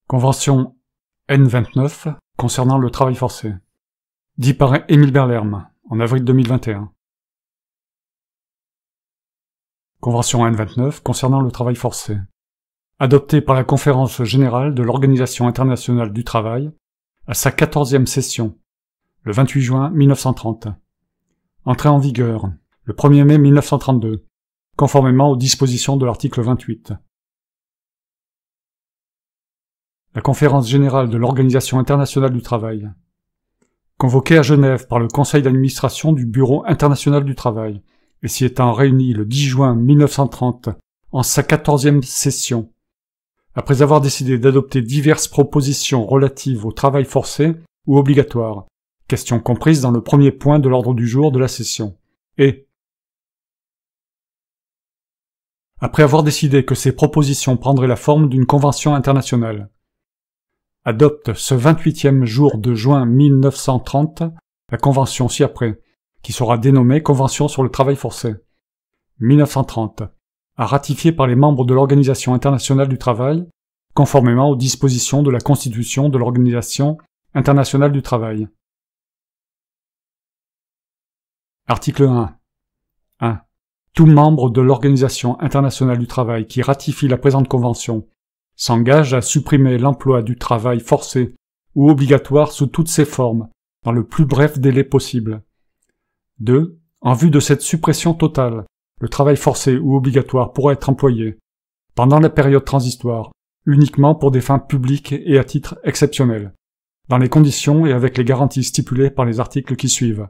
Convention N29 concernant le travail forcé. Dit par Émile Berlerme, en avril 2021. Convention N29 concernant le travail forcé. Adoptée par la Conférence générale de l'Organisation internationale du travail, à sa 14e session, le 28 juin 1930. Entrée en vigueur, le 1er mai 1932, conformément aux dispositions de l'article 28. La Conférence générale de l'Organisation internationale du travail. Convoquée à Genève par le Conseil d'administration du Bureau international du travail, et s'y étant réunie le 10 juin 1930 en sa 14e session, après avoir décidé d'adopter diverses propositions relatives au travail forcé ou obligatoire, question comprise dans le premier point de l'ordre du jour de la session, et après avoir décidé que ces propositions prendraient la forme d'une convention internationale, adopte ce 28e jour de juin 1930 la convention ci-après, qui sera dénommée Convention sur le travail forcé. 1930, à ratifier par les membres de l'Organisation internationale du travail, conformément aux dispositions de la Constitution de l'Organisation internationale du travail. Article 1. 1. Tout membre de l'Organisation internationale du travail qui ratifie la présente convention s'engage à supprimer l'emploi du travail forcé ou obligatoire sous toutes ses formes, dans le plus bref délai possible. 2. En vue de cette suppression totale, le travail forcé ou obligatoire pourra être employé, pendant la période transitoire, uniquement pour des fins publiques et à titre exceptionnel, dans les conditions et avec les garanties stipulées par les articles qui suivent.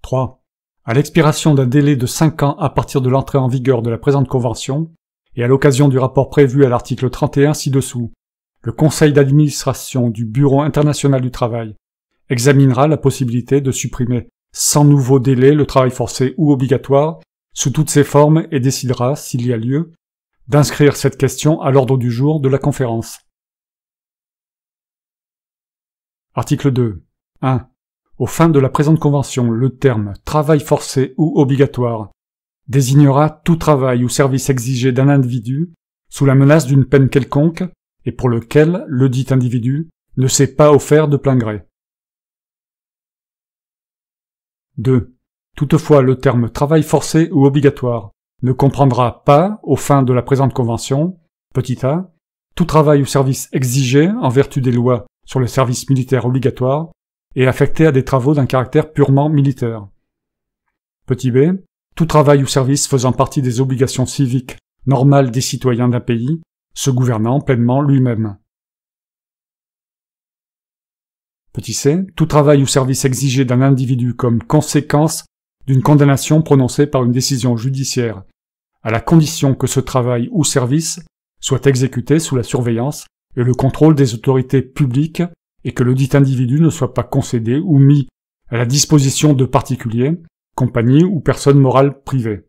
3. À l'expiration d'un délai de 5 ans à partir de l'entrée en vigueur de la présente convention, et à l'occasion du rapport prévu à l'article 31 ci-dessous, le Conseil d'administration du Bureau international du travail examinera la possibilité de supprimer sans nouveau délai le travail forcé ou obligatoire sous toutes ses formes et décidera, s'il y a lieu, d'inscrire cette question à l'ordre du jour de la conférence. Article 2. 1. Aux fins de la présente convention, le terme « travail forcé ou obligatoire » désignera tout travail ou service exigé d'un individu sous la menace d'une peine quelconque et pour lequel le dit individu ne s'est pas offert de plein gré. 2. Toutefois, le terme « travail forcé ou obligatoire » ne comprendra pas, aux fins de la présente convention, petit a, tout travail ou service exigé en vertu des lois sur le service militaire obligatoire et affecté à des travaux d'un caractère purement militaire. Petit b, tout travail ou service faisant partie des obligations civiques normales des citoyens d'un pays, se gouvernant pleinement lui-même. Petit c, tout travail ou service exigé d'un individu comme conséquence d'une condamnation prononcée par une décision judiciaire, à la condition que ce travail ou service soit exécuté sous la surveillance et le contrôle des autorités publiques et que le dit individu ne soit pas concédé ou mis à la disposition de particuliers, compagnies ou personnes morales privées.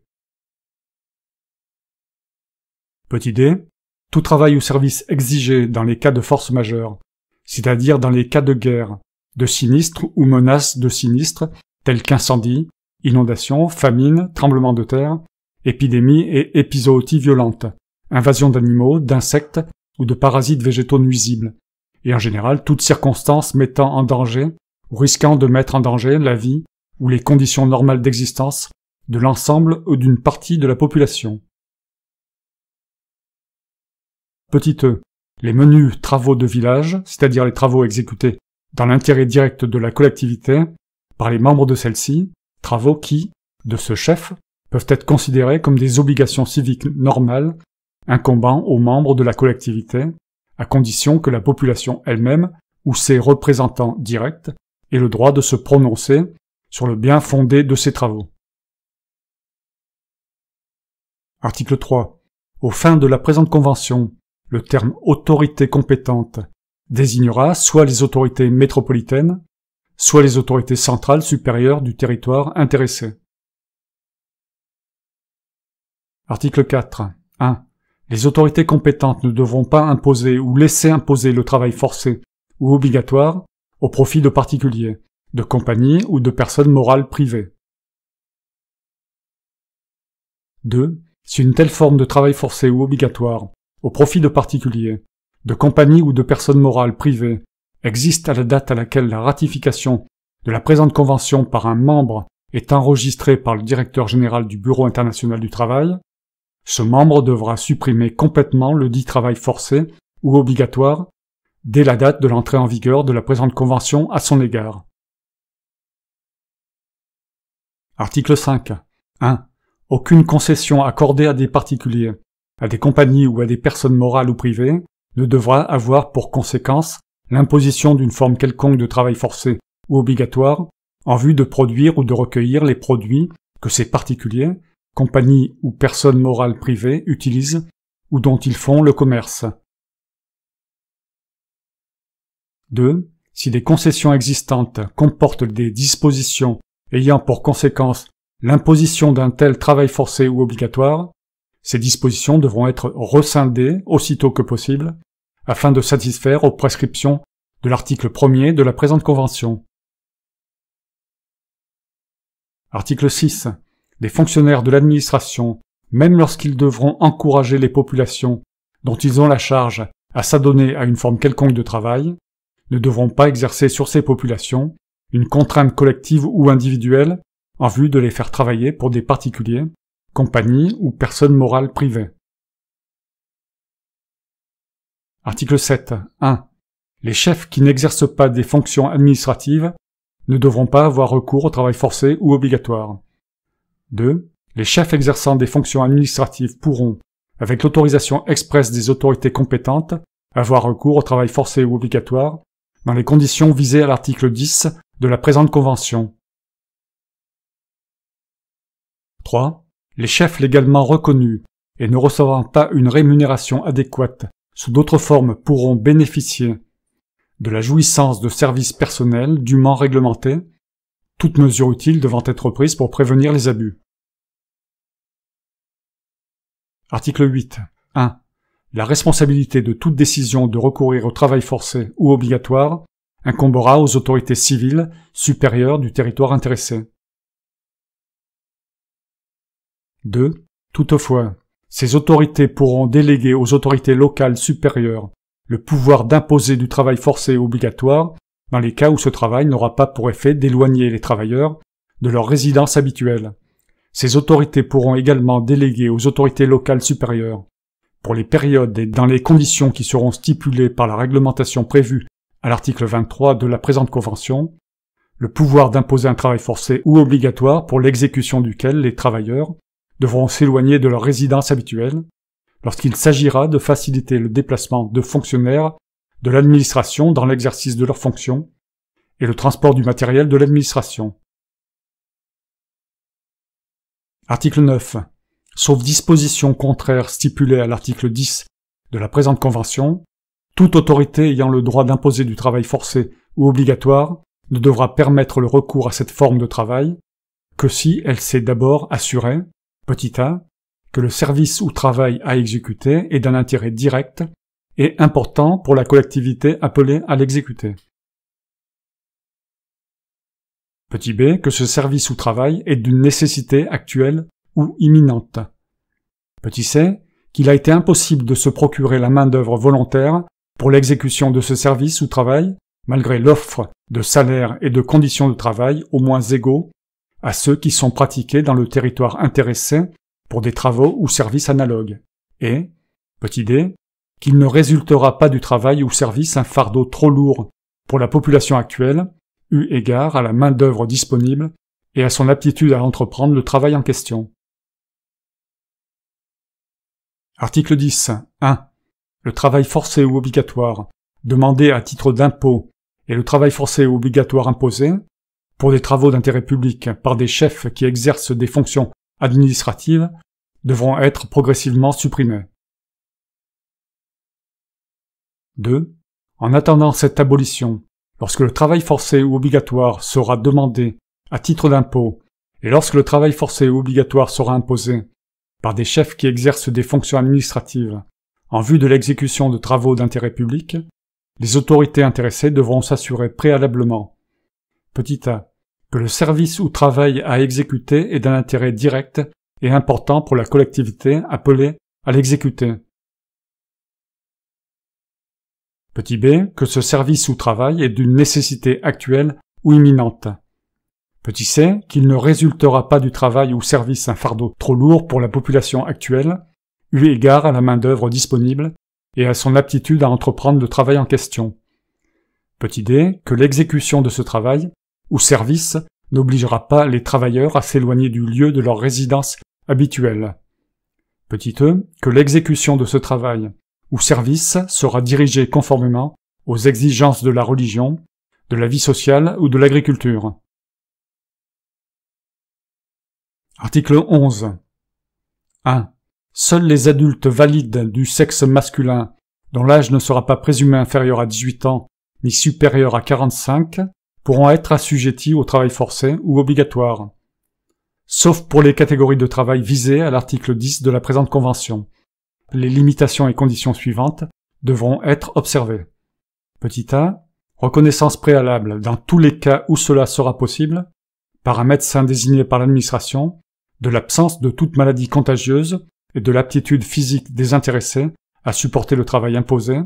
Petit d, tout travail ou service exigé dans les cas de force majeure, c'est-à-dire dans les cas de guerre, de sinistres ou menaces de sinistres tels qu'incendies, inondations, famines, tremblements de terre, épidémies et épizooties violentes, invasions d'animaux, d'insectes ou de parasites végétaux nuisibles, et en général toute circonstance mettant en danger ou risquant de mettre en danger la vie ou les conditions normales d'existence de l'ensemble ou d'une partie de la population. Petit e, les menus travaux de village, c'est-à-dire les travaux exécutés dans l'intérêt direct de la collectivité par les membres de celle-ci, travaux qui, de ce chef, peuvent être considérés comme des obligations civiques normales incombant aux membres de la collectivité, à condition que la population elle-même ou ses représentants directs aient le droit de se prononcer sur le bien fondé de ces travaux. Article 3. Aux fins de la présente convention, le terme « autorité compétente » désignera soit les autorités métropolitaines, soit les autorités centrales supérieures du territoire intéressé. Article 4. 1. Les autorités compétentes ne devront pas imposer ou laisser imposer le travail forcé ou obligatoire au profit de particuliers, de compagnies ou de personnes morales privées. 2. Si une telle forme de travail forcé ou obligatoire au profit de particuliers, de compagnies ou de personnes morales privées existe à la date à laquelle la ratification de la présente convention par un membre est enregistrée par le directeur général du Bureau international du travail, ce membre devra supprimer complètement le dit travail forcé ou obligatoire dès la date de l'entrée en vigueur de la présente convention à son égard. Article 5. 1. Aucune concession accordée à des particuliers, à des compagnies ou à des personnes morales ou privées ne devra avoir pour conséquence l'imposition d'une forme quelconque de travail forcé ou obligatoire en vue de produire ou de recueillir les produits que ces particuliers, compagnies ou personnes morales privées utilisent ou dont ils font le commerce. 2. Si des concessions existantes comportent des dispositions ayant pour conséquence l'imposition d'un tel travail forcé ou obligatoire, ces dispositions devront être rescindées aussitôt que possible afin de satisfaire aux prescriptions de l'article 1er de la présente convention. Article 6. Les fonctionnaires de l'administration, même lorsqu'ils devront encourager les populations dont ils ont la charge à s'adonner à une forme quelconque de travail, ne devront pas exercer sur ces populations une contrainte collective ou individuelle en vue de les faire travailler pour des particuliers, compagnies ou personnes morales privées. Article 7. 1. Les chefs qui n'exercent pas des fonctions administratives ne devront pas avoir recours au travail forcé ou obligatoire. 2. Les chefs exerçant des fonctions administratives pourront, avec l'autorisation expresse des autorités compétentes, avoir recours au travail forcé ou obligatoire dans les conditions visées à l'article 10 de la présente convention. 3. Les chefs légalement reconnus et ne recevant pas une rémunération adéquate sous d'autres formes pourront bénéficier de la jouissance de services personnels dûment réglementés, toute mesure utile devant être prise pour prévenir les abus. Article 8. 1. La responsabilité de toute décision de recourir au travail forcé ou obligatoire incombera aux autorités civiles supérieures du territoire intéressé. 2. Toutefois, ces autorités pourront déléguer aux autorités locales supérieures le pouvoir d'imposer du travail forcé ou obligatoire dans les cas où ce travail n'aura pas pour effet d'éloigner les travailleurs de leur résidence habituelle. Ces autorités pourront également déléguer aux autorités locales supérieures, pour les périodes et dans les conditions qui seront stipulées par la réglementation prévue à l'article 23 de la présente convention, le pouvoir d'imposer un travail forcé ou obligatoire pour l'exécution duquel les travailleurs devront s'éloigner de leur résidence habituelle, lorsqu'il s'agira de faciliter le déplacement de fonctionnaires de l'administration dans l'exercice de leurs fonctions et le transport du matériel de l'administration. Article 9. Sauf disposition contraire stipulée à l'article 10 de la présente convention, toute autorité ayant le droit d'imposer du travail forcé ou obligatoire ne devra permettre le recours à cette forme de travail que si elle s'est d'abord assurée, petit a, que le service ou travail à exécuter est d'un intérêt direct et important pour la collectivité appelée à l'exécuter. Petit b, que ce service ou travail est d'une nécessité actuelle ou imminente. Petit c, qu'il a été impossible de se procurer la main-d'œuvre volontaire pour l'exécution de ce service ou travail, malgré l'offre de salaire et de conditions de travail au moins égaux à ceux qui sont pratiqués dans le territoire intéressé pour des travaux ou services analogues, et, petit d, qu'il ne résultera pas du travail ou service un fardeau trop lourd pour la population actuelle, eu égard à la main-d'œuvre disponible et à son aptitude à entreprendre le travail en question. Article 10. 1. Le travail forcé ou obligatoire, demandé à titre d'impôt, et le travail forcé ou obligatoire imposé, pour des travaux d'intérêt public par des chefs qui exercent des fonctions administratives, devront être progressivement supprimés. 2. En attendant cette abolition, lorsque le travail forcé ou obligatoire sera demandé à titre d'impôt, et lorsque le travail forcé ou obligatoire sera imposé par des chefs qui exercent des fonctions administratives en vue de l'exécution de travaux d'intérêt public, les autorités intéressées devront s'assurer préalablement, petit a, que le service ou travail à exécuter est d'un intérêt direct et important pour la collectivité appelée à l'exécuter, Petit b, que ce service ou travail est d'une nécessité actuelle ou imminente. Petit c, qu'il ne résultera pas du travail ou service un fardeau trop lourd pour la population actuelle, eu égard à la main-d'œuvre disponible et à son aptitude à entreprendre le travail en question. Petit d, que l'exécution de ce travail ou service n'obligera pas les travailleurs à s'éloigner du lieu de leur résidence habituelle. Petit e, que l'exécution de ce travail ou service sera dirigée conformément aux exigences de la religion, de la vie sociale ou de l'agriculture. Article 11. 1. Seuls les adultes valides du sexe masculin, dont l'âge ne sera pas présumé inférieur à 18 ans ni supérieur à 45, pourront être assujettis au travail forcé ou obligatoire, sauf pour les catégories de travail visées à l'article 10 de la présente convention. Les limitations et conditions suivantes devront être observées. Petit a. Reconnaissance préalable, dans tous les cas où cela sera possible, par un médecin désigné par l'administration, de l'absence de toute maladie contagieuse et de l'aptitude physique des intéressés à supporter le travail imposé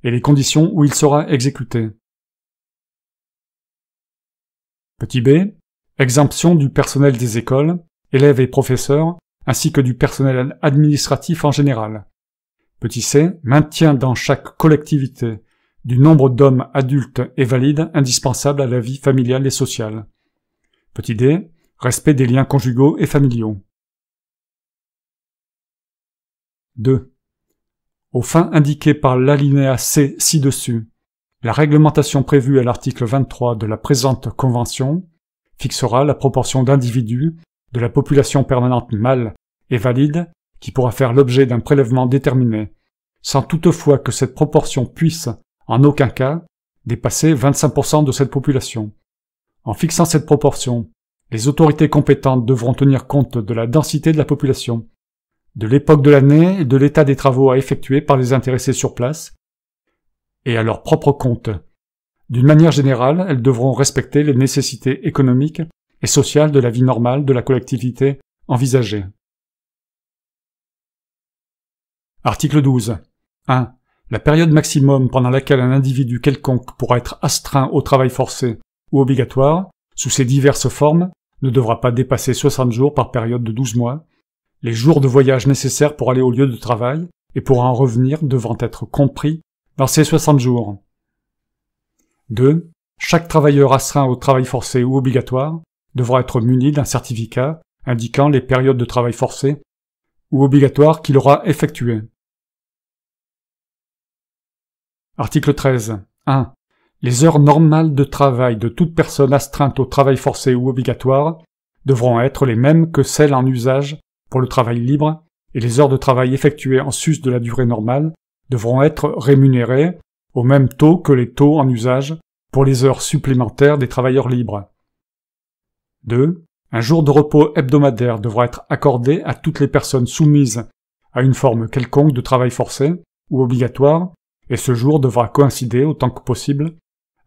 et les conditions où il sera exécuté. Petit b. Exemption du personnel des écoles, élèves et professeurs, ainsi que du personnel administratif en général. Petit c. Maintien dans chaque collectivité du nombre d'hommes adultes et valides indispensables à la vie familiale et sociale. Petit d. Respect des liens conjugaux et familiaux. 2. Aux fins indiquées par l'alinéa C ci-dessus, la réglementation prévue à l'article 23 de la présente convention fixera la proportion d'individus de la population permanente mâle et valide qui pourra faire l'objet d'un prélèvement déterminé, sans toutefois que cette proportion puisse, en aucun cas, dépasser 25% de cette population. En fixant cette proportion, les autorités compétentes devront tenir compte de la densité de la population, de l'époque de l'année et de l'état des travaux à effectuer par les intéressés sur place, et à leur propre compte. D'une manière générale, elles devront respecter les nécessités économiques et sociales de la vie normale de la collectivité envisagée. Article 12. 1. La période maximum pendant laquelle un individu quelconque pourra être astreint au travail forcé ou obligatoire, sous ses diverses formes, ne devra pas dépasser 60 jours par période de 12 mois, les jours de voyage nécessaires pour aller au lieu de travail et pour en revenir devant être compris dans ces 60 jours. 2. Chaque travailleur astreint au travail forcé ou obligatoire devra être muni d'un certificat indiquant les périodes de travail forcé ou obligatoire qu'il aura effectuées. Article 13. 1. Les heures normales de travail de toute personne astreinte au travail forcé ou obligatoire devront être les mêmes que celles en usage pour le travail libre, et les heures de travail effectuées en sus de la durée normale devront être rémunérées au même taux que les taux en usage pour les heures supplémentaires des travailleurs libres. 2. Un jour de repos hebdomadaire devra être accordé à toutes les personnes soumises à une forme quelconque de travail forcé ou obligatoire, et ce jour devra coïncider autant que possible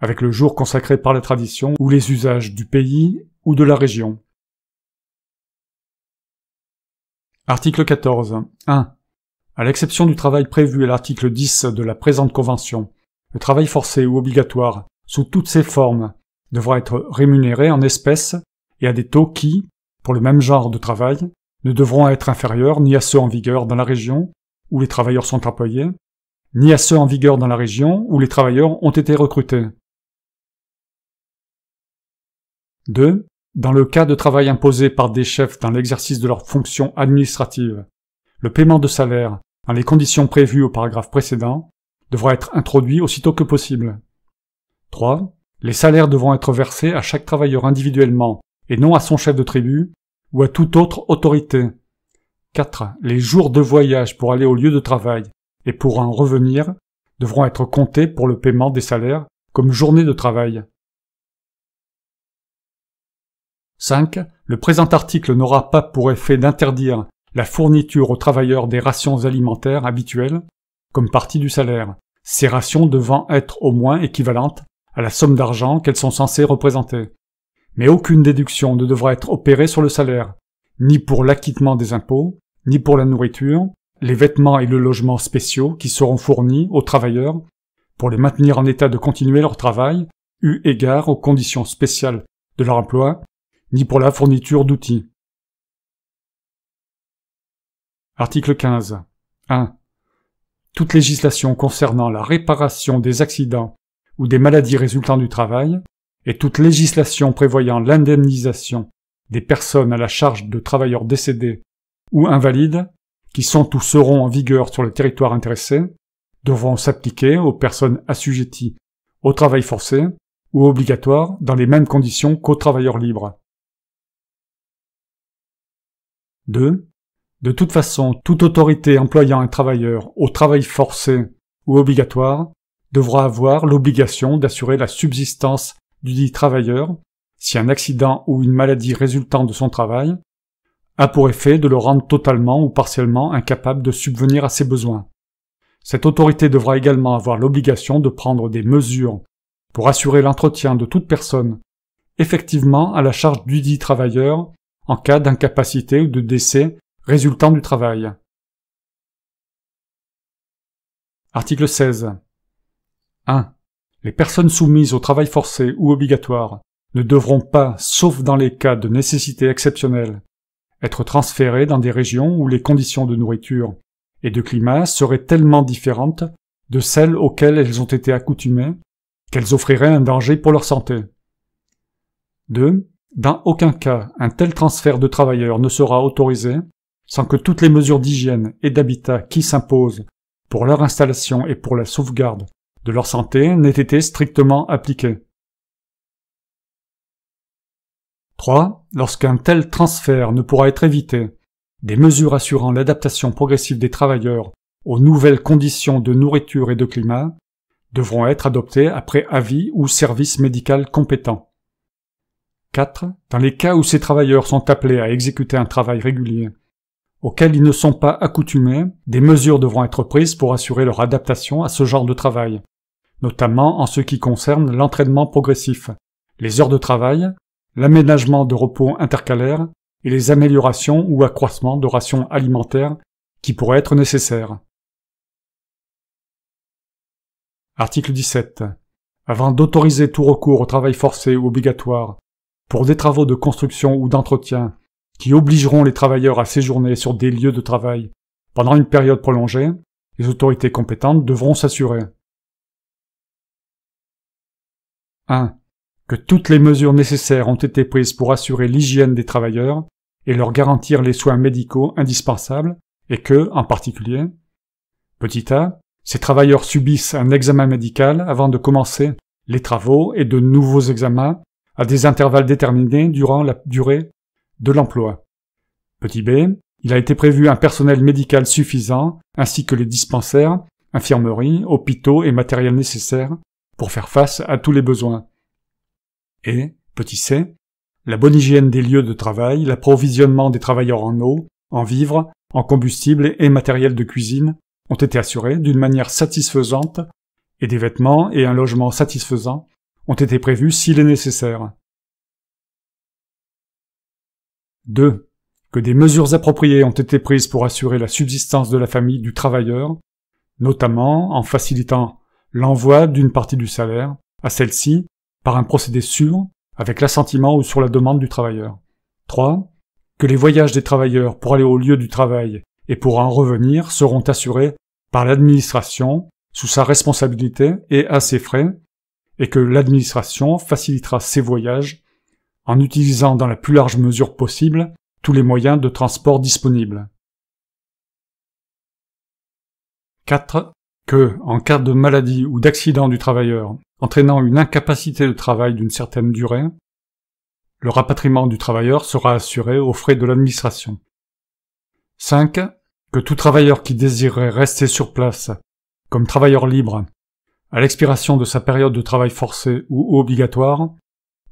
avec le jour consacré par la tradition ou les usages du pays ou de la région. Article 14. 1. À l'exception du travail prévu à l'article 10 de la présente convention, le travail forcé ou obligatoire, sous toutes ses formes, devra être rémunéré en espèces et à des taux qui, pour le même genre de travail, ne devront être inférieurs ni à ceux en vigueur dans la région où les travailleurs sont employés, ni à ceux en vigueur dans la région où les travailleurs ont été recrutés. 2. Dans le cas de travail imposé par des chefs dans l'exercice de leurs fonctions administratives, le paiement de salaire, dans les conditions prévues au paragraphe précédent, devra être introduit aussitôt que possible. 3. Les salaires devront être versés à chaque travailleur individuellement et non à son chef de tribu ou à toute autre autorité. 4. Les jours de voyage pour aller au lieu de travail et pour en revenir devront être comptés pour le paiement des salaires comme journée de travail. 5. Le présent article n'aura pas pour effet d'interdire la fourniture aux travailleurs des rations alimentaires habituelles comme partie du salaire, ces rations devant être au moins équivalentes à la somme d'argent qu'elles sont censées représenter. Mais aucune déduction ne devra être opérée sur le salaire, ni pour l'acquittement des impôts, ni pour la nourriture, les vêtements et le logement spéciaux qui seront fournis aux travailleurs pour les maintenir en état de continuer leur travail, eu égard aux conditions spéciales de leur emploi, ni pour la fourniture d'outils. Article 15. 1. Toute législation concernant la réparation des accidents ou des maladies résultant du travail, et toute législation prévoyant l'indemnisation des personnes à la charge de travailleurs décédés ou invalides, qui sont ou seront en vigueur sur le territoire intéressé, devront s'appliquer aux personnes assujetties au travail forcé ou obligatoire dans les mêmes conditions qu'aux travailleurs libres. 2. De toute façon, toute autorité employant un travailleur au travail forcé ou obligatoire devra avoir l'obligation d'assurer la subsistance du dit travailleur si un accident ou une maladie résultant de son travail a pour effet de le rendre totalement ou partiellement incapable de subvenir à ses besoins. Cette autorité devra également avoir l'obligation de prendre des mesures pour assurer l'entretien de toute personne effectivement à la charge du dit travailleur en cas d'incapacité ou de décès résultant du travail. Article 16. 1. Les personnes soumises au travail forcé ou obligatoire ne devront pas, sauf dans les cas de nécessité exceptionnelle, être transférées dans des régions où les conditions de nourriture et de climat seraient tellement différentes de celles auxquelles elles ont été accoutumées qu'elles offriraient un danger pour leur santé. 2. Dans aucun cas, un tel transfert de travailleurs ne sera autorisé sans que toutes les mesures d'hygiène et d'habitat qui s'imposent pour leur installation et pour la sauvegarde de leur santé n'aient été strictement appliquées. 3. Lorsqu'un tel transfert ne pourra être évité, des mesures assurant l'adaptation progressive des travailleurs aux nouvelles conditions de nourriture et de climat devront être adoptées après avis ou service médical compétent. 4. Dans les cas où ces travailleurs sont appelés à exécuter un travail régulier, auxquels ils ne sont pas accoutumés, des mesures devront être prises pour assurer leur adaptation à ce genre de travail, notamment en ce qui concerne l'entraînement progressif, les heures de travail, l'aménagement de repos intercalaires et les améliorations ou accroissements de rations alimentaires qui pourraient être nécessaires. Article 17. Avant d'autoriser tout recours au travail forcé ou obligatoire pour des travaux de construction ou d'entretien qui obligeront les travailleurs à séjourner sur des lieux de travail pendant une période prolongée, les autorités compétentes devront s'assurer 1. Que toutes les mesures nécessaires ont été prises pour assurer l'hygiène des travailleurs et leur garantir les soins médicaux indispensables et que, en particulier, petit a, ces travailleurs subissent un examen médical avant de commencer les travaux et de nouveaux examens à des intervalles déterminés durant la durée de l'emploi. Petit b, il a été prévu un personnel médical suffisant ainsi que les dispensaires, infirmeries, hôpitaux et matériel nécessaires pour faire face à tous les besoins. Et, petit c, la bonne hygiène des lieux de travail, l'approvisionnement des travailleurs en eau, en vivres, en combustible et matériel de cuisine ont été assurés d'une manière satisfaisante et des vêtements et un logement satisfaisant ont été prévus s'il est nécessaire. 2. Que des mesures appropriées ont été prises pour assurer la subsistance de la famille du travailleur, notamment en facilitant l'envoi d'une partie du salaire à celle-ci par un procédé sûr, avec l'assentiment ou sur la demande du travailleur. 3. Que les voyages des travailleurs pour aller au lieu du travail et pour en revenir seront assurés par l'administration sous sa responsabilité et à ses frais, et que l'administration facilitera ces voyages en utilisant dans la plus large mesure possible tous les moyens de transport disponibles. 4. Que, en cas de maladie ou d'accident du travailleur entraînant une incapacité de travail d'une certaine durée, le rapatriement du travailleur sera assuré aux frais de l'administration. 5. Que tout travailleur qui désirerait rester sur place comme travailleur libre à l'expiration de sa période de travail forcé ou obligatoire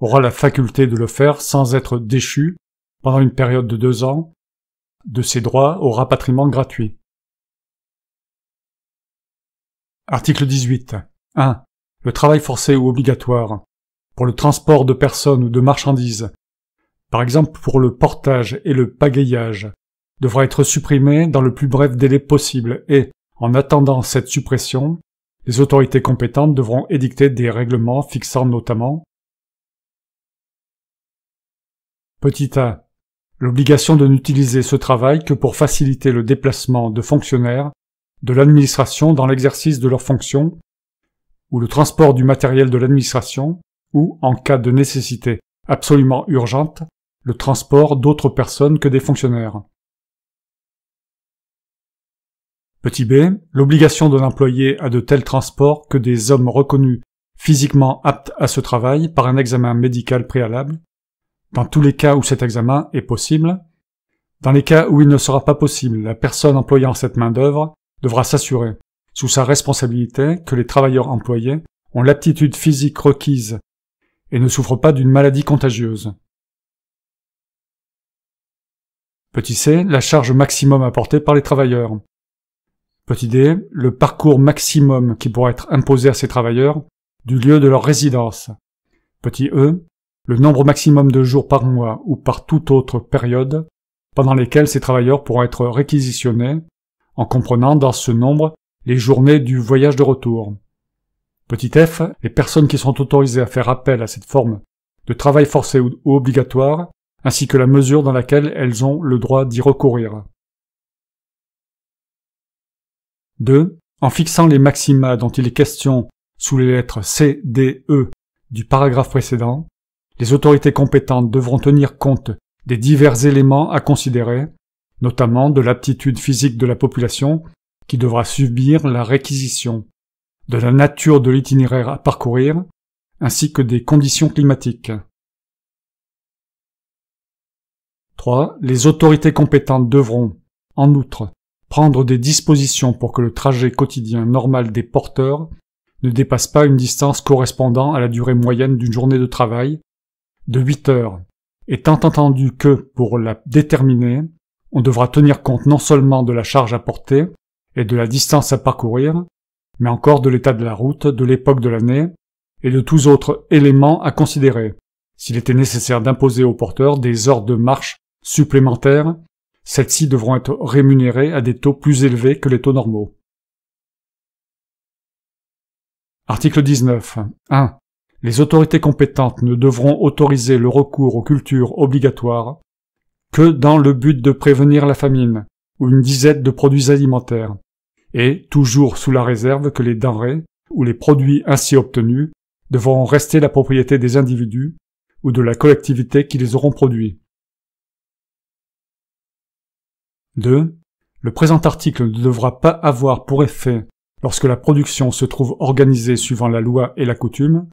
aura la faculté de le faire sans être déchu pendant une période de 2 ans de ses droits au rapatriement gratuit. Article 18. 1. Le travail forcé ou obligatoire pour le transport de personnes ou de marchandises, par exemple pour le portage et le pagayage, devra être supprimé dans le plus bref délai possible et, en attendant cette suppression, Les autorités compétentes devront édicter des règlements fixant notamment petit a. L'obligation de n'utiliser ce travail que pour faciliter le déplacement de fonctionnaires de l'administration dans l'exercice de leurs fonctions ou le transport du matériel de l'administration ou, en cas de nécessité absolument urgente, le transport d'autres personnes que des fonctionnaires. Petit b. L'obligation de l'employé à de tels transports que des hommes reconnus physiquement aptes à ce travail par un examen médical préalable, dans tous les cas où cet examen est possible. Dans les cas où il ne sera pas possible, la personne employant cette main-d'œuvre devra s'assurer, sous sa responsabilité, que les travailleurs employés ont l'aptitude physique requise et ne souffrent pas d'une maladie contagieuse. Petit c. La charge maximum apportée par les travailleurs. Petit d. Le parcours maximum qui pourra être imposé à ces travailleurs du lieu de leur résidence. Petit e. Le nombre maximum de jours par mois ou par toute autre période pendant lesquels ces travailleurs pourront être réquisitionnés, en comprenant dans ce nombre les journées du voyage de retour. Petit f. Les personnes qui sont autorisées à faire appel à cette forme de travail forcé ou obligatoire, ainsi que la mesure dans laquelle elles ont le droit d'y recourir. 2. En fixant les maxima dont il est question sous les lettres C, D, E du paragraphe précédent, les autorités compétentes devront tenir compte des divers éléments à considérer, notamment de l'aptitude physique de la population qui devra subir la réquisition, de la nature de l'itinéraire à parcourir, ainsi que des conditions climatiques. 3. Les autorités compétentes devront, en outre, prendre des dispositions pour que le trajet quotidien normal des porteurs ne dépasse pas une distance correspondant à la durée moyenne d'une journée de travail, de 8 heures, étant entendu que, pour la déterminer, on devra tenir compte non seulement de la charge à porter et de la distance à parcourir, mais encore de l'état de la route, de l'époque de l'année, et de tous autres éléments à considérer. S'il était nécessaire d'imposer aux porteurs des heures de marche supplémentaires, celles-ci devront être rémunérées à des taux plus élevés que les taux normaux. Article 19. 1. Les autorités compétentes ne devront autoriser le recours aux cultures obligatoires que dans le but de prévenir la famine ou une disette de produits alimentaires, et toujours sous la réserve que les denrées ou les produits ainsi obtenus devront rester la propriété des individus ou de la collectivité qui les auront produits. 2. Le présent article ne devra pas avoir pour effet, lorsque la production se trouve organisée suivant la loi et la coutume,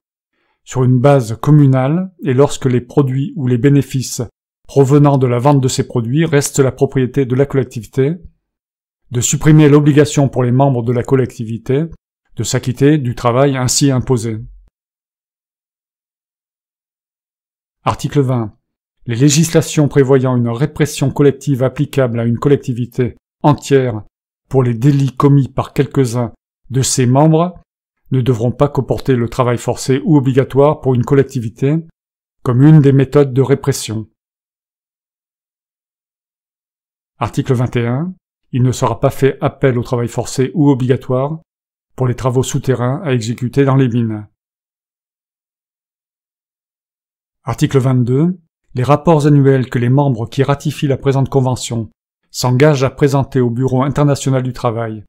sur une base communale et lorsque les produits ou les bénéfices provenant de la vente de ces produits restent la propriété de la collectivité, de supprimer l'obligation pour les membres de la collectivité de s'acquitter du travail ainsi imposé. Article 20. Les législations prévoyant une répression collective applicable à une collectivité entière pour les délits commis par quelques-uns de ses membres ne devront pas comporter le travail forcé ou obligatoire pour une collectivité comme une des méthodes de répression. Article 21. Il ne sera pas fait appel au travail forcé ou obligatoire pour les travaux souterrains à exécuter dans les mines. Article 22. Les rapports annuels que les membres qui ratifient la présente convention s'engagent à présenter au Bureau international du travail,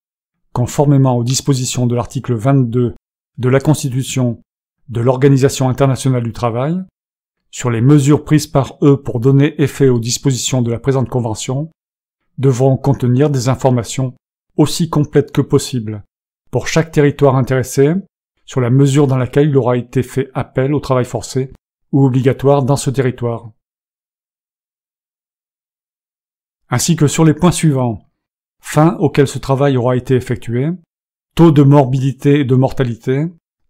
conformément aux dispositions de l'article 22 de la Constitution de l'Organisation internationale du travail, sur les mesures prises par eux pour donner effet aux dispositions de la présente convention, devront contenir des informations aussi complètes que possible pour chaque territoire intéressé sur la mesure dans laquelle il aura été fait appel au travail forcé ou obligatoire dans ce territoire. Ainsi que sur les points suivants: fin auquel ce travail aura été effectué, taux de morbidité et de mortalité,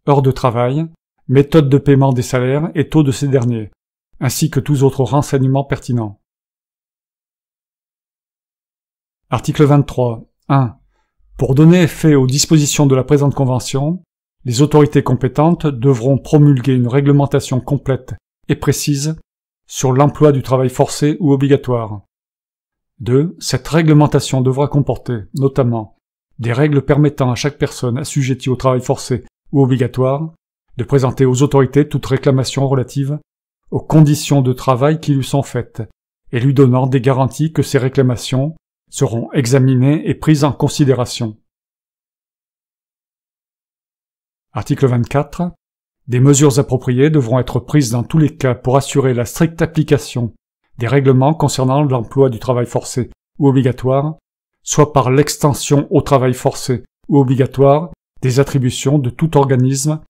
heures de travail, méthode de paiement des salaires et taux de ces derniers, ainsi que tous autres renseignements pertinents. Article 23. 1. Pour donner effet aux dispositions de la présente convention, les autorités compétentes devront promulguer une réglementation complète et précise sur l'emploi du travail forcé ou obligatoire. 2. Cette réglementation devra comporter, notamment, des règles permettant à chaque personne assujettie au travail forcé ou obligatoire de présenter aux autorités toute réclamation relative aux conditions de travail qui lui sont faites, et lui donnant des garanties que ces réclamations seront examinées et prises en considération. Article 24. Des mesures appropriées devront être prises dans tous les cas pour assurer la stricte application des règlements concernant l'emploi du travail forcé ou obligatoire, soit par l'extension au travail forcé ou obligatoire des attributions de tout organisme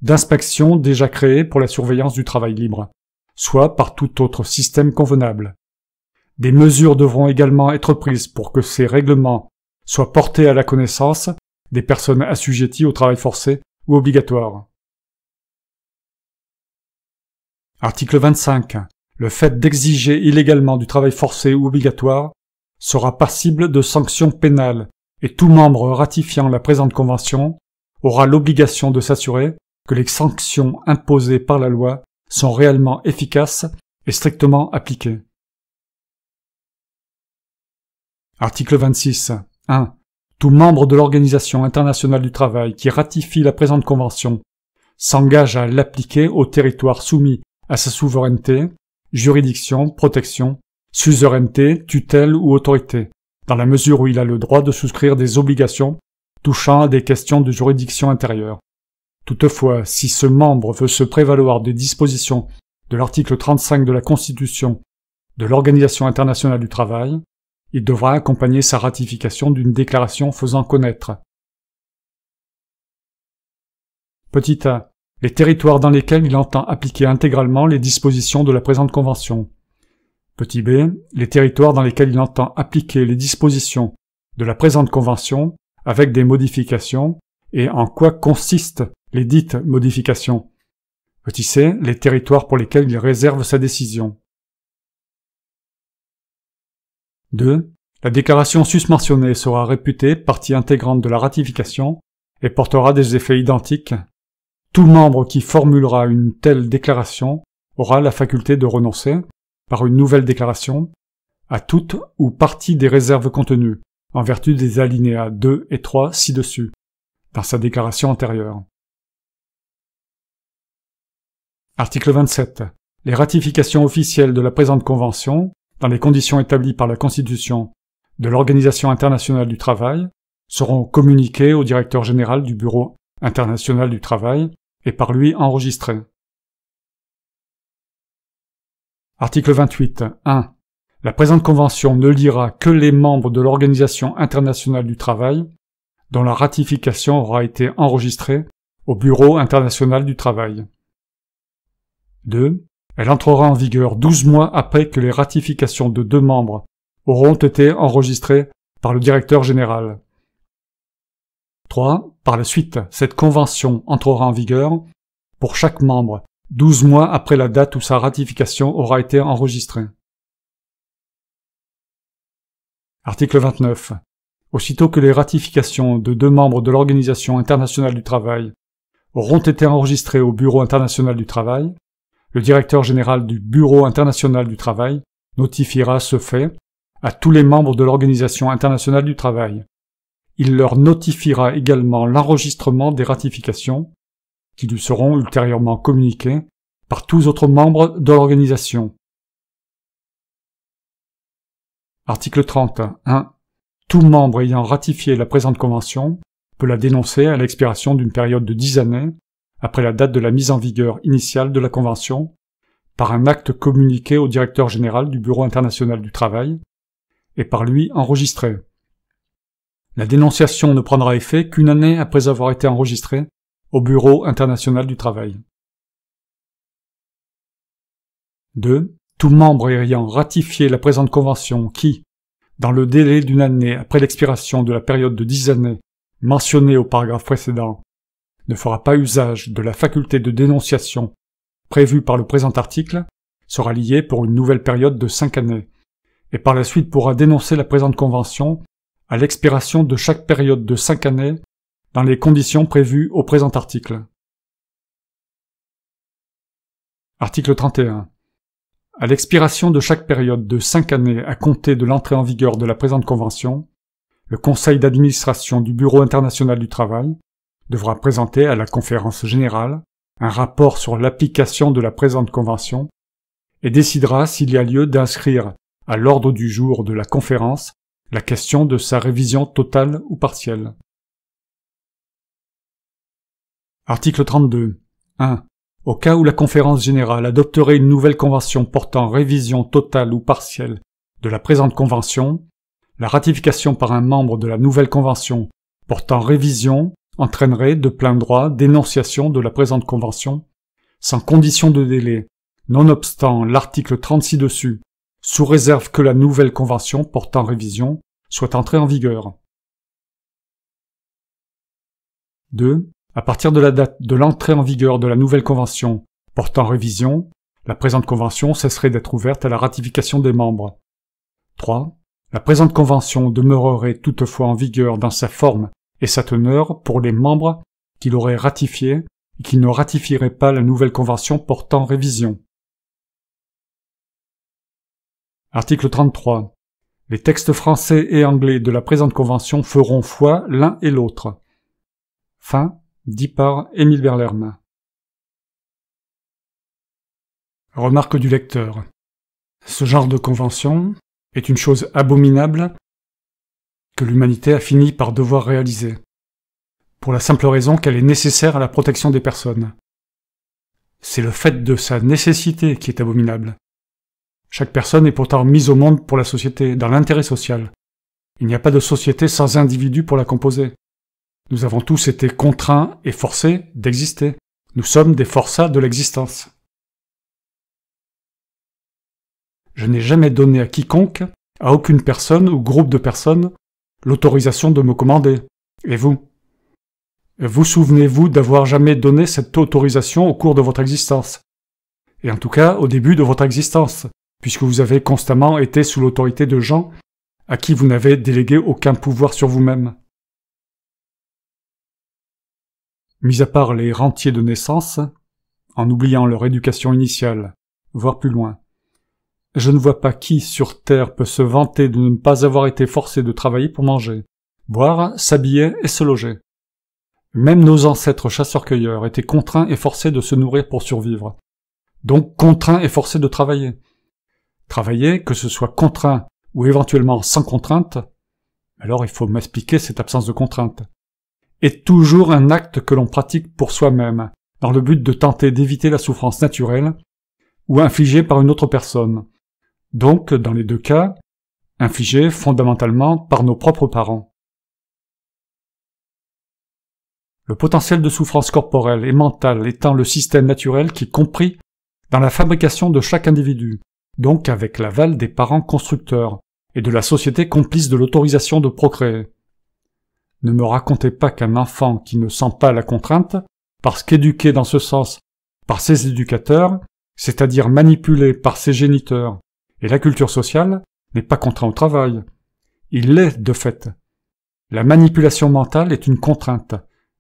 d'inspection déjà créé pour la surveillance du travail libre, soit par tout autre système convenable. Des mesures devront également être prises pour que ces règlements soient portés à la connaissance des personnes assujetties au travail forcé ou obligatoire. Article 25. Le fait d'exiger illégalement du travail forcé ou obligatoire sera passible de sanctions pénales et tout membre ratifiant la présente convention aura l'obligation de s'assurer que les sanctions imposées par la loi sont réellement efficaces et strictement appliquées. Article 26. 1. Tout membre de l'Organisation internationale du travail qui ratifie la présente convention s'engage à l'appliquer au territoire soumis à sa souveraineté, juridiction, protection, suzeraineté, tutelle ou autorité, dans la mesure où il a le droit de souscrire des obligations touchant à des questions de juridiction intérieure. Toutefois, si ce membre veut se prévaloir des dispositions de l'article 35 de la Constitution de l'Organisation internationale du travail, il devra accompagner sa ratification d'une déclaration faisant connaître. Petit a. Les territoires dans lesquels il entend appliquer intégralement les dispositions de la présente convention. Petit b. Les territoires dans lesquels il entend appliquer les dispositions de la présente convention avec des modifications et en quoi consistent les dites modifications. Petit c. Les territoires pour lesquels il réserve sa décision. 2. La déclaration susmentionnée sera réputée partie intégrante de la ratification et portera des effets identiques. Tout membre qui formulera une telle déclaration aura la faculté de renoncer, par une nouvelle déclaration, à toute ou partie des réserves contenues, en vertu des alinéas 2 et 3 ci-dessus, dans sa déclaration antérieure. Article 27. Les ratifications officielles de la présente convention, dans les conditions établies par la Constitution de l'Organisation internationale du travail, seront communiquées au directeur général du Bureau international du travail et par lui enregistrées. Article 28. 1. La présente convention ne liera que les membres de l'Organisation internationale du travail dont la ratification aura été enregistrée au Bureau international du travail. 2. Elle entrera en vigueur 12 mois après que les ratifications de 2 membres auront été enregistrées par le directeur général. 3. Par la suite, cette convention entrera en vigueur pour chaque membre 12 mois après la date où sa ratification aura été enregistrée. Article 29. Aussitôt que les ratifications de 2 membres de l'Organisation internationale du travail auront été enregistrées au Bureau international du travail, le directeur général du Bureau international du travail notifiera ce fait à tous les membres de l'Organisation internationale du travail. Il leur notifiera également l'enregistrement des ratifications, qui lui seront ultérieurement communiquées par tous autres membres de l'organisation. Article 30. 1. Tout membre ayant ratifié la présente convention peut la dénoncer à l'expiration d'une période de 10 années après la date de la mise en vigueur initiale de la Convention, par un acte communiqué au directeur général du Bureau international du travail, et par lui enregistré. La dénonciation ne prendra effet qu'une année après avoir été enregistrée au Bureau international du travail. 2. Tout membre ayant ratifié la présente Convention qui, dans le délai d'une année après l'expiration de la période de 10 années mentionnée au paragraphe précédent, ne fera pas usage de la faculté de dénonciation prévue par le présent article, sera lié pour une nouvelle période de 5 années, et par la suite pourra dénoncer la présente convention à l'expiration de chaque période de 5 années dans les conditions prévues au présent article. Article 31. À l'expiration de chaque période de 5 années à compter de l'entrée en vigueur de la présente convention, le conseil d'administration du Bureau international du travail devra présenter à la conférence générale un rapport sur l'application de la présente convention et décidera s'il y a lieu d'inscrire à l'ordre du jour de la conférence la question de sa révision totale ou partielle. Article 32. 1. Au cas où la conférence générale adopterait une nouvelle convention portant révision totale ou partielle de la présente convention, la ratification par un membre de la nouvelle convention portant révision entraînerait de plein droit d'énonciation de la présente convention, sans condition de délai, nonobstant l'article 36 dessus, sous réserve que la nouvelle convention portant révision soit entrée en vigueur. 2. À partir de la date de l'entrée en vigueur de la nouvelle convention portant révision, la présente convention cesserait d'être ouverte à la ratification des membres. 3. La présente convention demeurerait toutefois en vigueur dans sa forme et sa teneur pour les membres qui l'auraient ratifiée et qui ne ratifieraient pas la nouvelle convention portant révision. Article 33. Les textes français et anglais de la présente convention feront foi l'un et l'autre. Fin, dit par Émile Verlerme. Remarque du lecteur. Ce genre de convention est une chose abominable que l'humanité a fini par devoir réaliser, pour la simple raison qu'elle est nécessaire à la protection des personnes. C'est le fait de sa nécessité qui est abominable. Chaque personne est pourtant mise au monde pour la société, dans l'intérêt social. Il n'y a pas de société sans individu pour la composer. Nous avons tous été contraints et forcés d'exister. Nous sommes des forçats de l'existence. Je n'ai jamais donné à quiconque, à aucune personne ou groupe de personnes, l'autorisation de me commander. Et vous? Vous souvenez-vous d'avoir jamais donné cette autorisation au cours de votre existence? Et en tout cas, au début de votre existence, puisque vous avez constamment été sous l'autorité de gens à qui vous n'avez délégué aucun pouvoir sur vous-même. Mis à part les rentiers de naissance, en oubliant leur éducation initiale, voire plus loin, je ne vois pas qui sur Terre peut se vanter de ne pas avoir été forcé de travailler pour manger, boire, s'habiller et se loger. Même nos ancêtres chasseurs-cueilleurs étaient contraints et forcés de se nourrir pour survivre, donc contraints et forcés de travailler. Travailler, que ce soit contraint ou éventuellement sans contrainte, alors il faut m'expliquer cette absence de contrainte, est toujours un acte que l'on pratique pour soi-même, dans le but de tenter d'éviter la souffrance naturelle ou infligée par une autre personne. Donc, dans les deux cas, infligée fondamentalement par nos propres parents. Le potentiel de souffrance corporelle et mentale étant le système naturel qui est compris dans la fabrication de chaque individu, donc avec l'aval des parents constructeurs et de la société complice de l'autorisation de procréer. Ne me racontez pas qu'un enfant qui ne sent pas la contrainte, parce qu'éduqué dans ce sens par ses éducateurs, c'est-à-dire manipulé par ses géniteurs, et la culture sociale, n'est pas contraint au travail. Il l'est de fait. La manipulation mentale est une contrainte.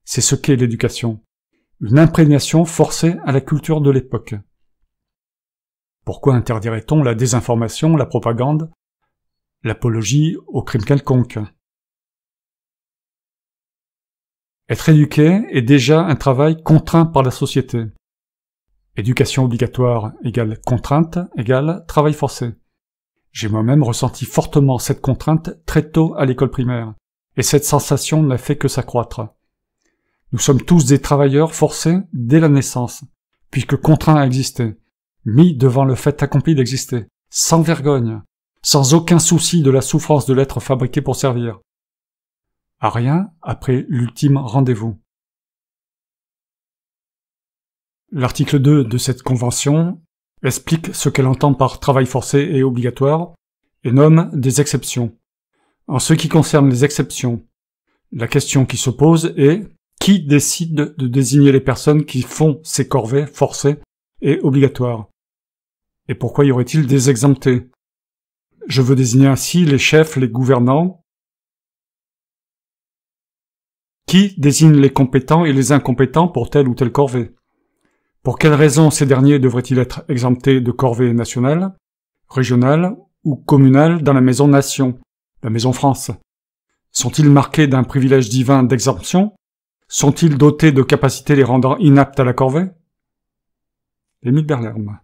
C'est ce qu'est l'éducation. Une imprégnation forcée à la culture de l'époque. Pourquoi interdirait-on la désinformation, la propagande, l'apologie au crime quelconque? Être éduqué est déjà un travail contraint par la société. Éducation obligatoire égale contrainte égale travail forcé. J'ai moi-même ressenti fortement cette contrainte très tôt à l'école primaire, et cette sensation n'a fait que s'accroître. Nous sommes tous des travailleurs forcés dès la naissance, puisque contraints à exister, mis devant le fait accompli d'exister, sans vergogne, sans aucun souci de la souffrance de l'être fabriqué pour servir. À rien après l'ultime rendez-vous. L'article 2 de cette convention explique ce qu'elle entend par travail forcé et obligatoire et nomme des exceptions. En ce qui concerne les exceptions, la question qui se pose est qui décide de désigner les personnes qui font ces corvées forcées et obligatoires? Et pourquoi y aurait-il des exemptés? Je veux désigner ainsi les chefs, les gouvernants. Qui désigne les compétents et les incompétents pour telle ou telle corvée? Pour quelles raisons ces derniers devraient-ils être exemptés de corvée nationale, régionale ou communale dans la maison nation, la maison France? Sont-ils marqués d'un privilège divin d'exemption? Sont-ils dotés de capacités les rendant inaptes à la corvée? Émile Berlerme.